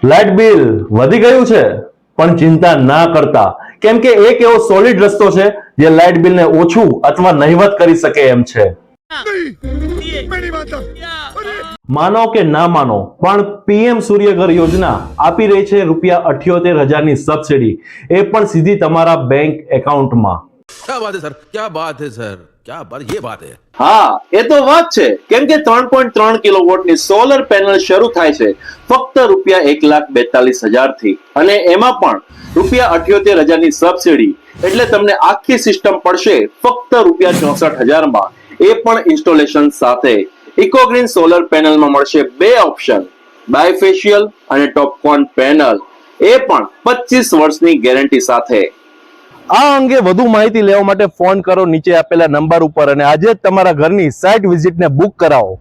Light bill વધી ગયું છે, પણ ચિંતા ના કરતા, કેમ કે એક એવો સોલિડ રસ્તો છે જે લાઇટ બિલને ઓછું અથવા નહિવત કરી શકે એમ છે. માનો કે ના માનો, પણ પીએમ સૂર્યઘર યોજના આપી રહી છે ₹78,000ની સબસિડી, એ પણ સીધી તમારા બેંક એકાઉન્ટમાં. क्या बात है सर, क्या बात है सर, क्या बात, ये बात है. હા, એ તો વાત છે, કેમ કે 3.3 કિલોવોટની સોલર પેનલ શરૂ થાય છે ફક્ત ₹1,42,000 થી, અને એમાં પણ ₹78,000ની સબસિડી, એટલે તમને આખી સિસ્ટમ પડશે ફક્ત ₹64,000 માં, એ પણ ઇન્સ્ટોલેશન સાથે. ઇકોગ્રીન સોલર પેનલમાં મળશે 2 ઓપ્શન, બાયફેશિયલ અને ટોપકોન પેનલ, એ પણ 25 વર્ષની ગેરંટી સાથે. આ અંગે વધુ માહિતી લેવા માટે ફોન કરો નીચે આપેલા નંબર ઉપર અને આજે જ તમારા ઘરની સાઇટ વિઝિટને બુક કરાવો.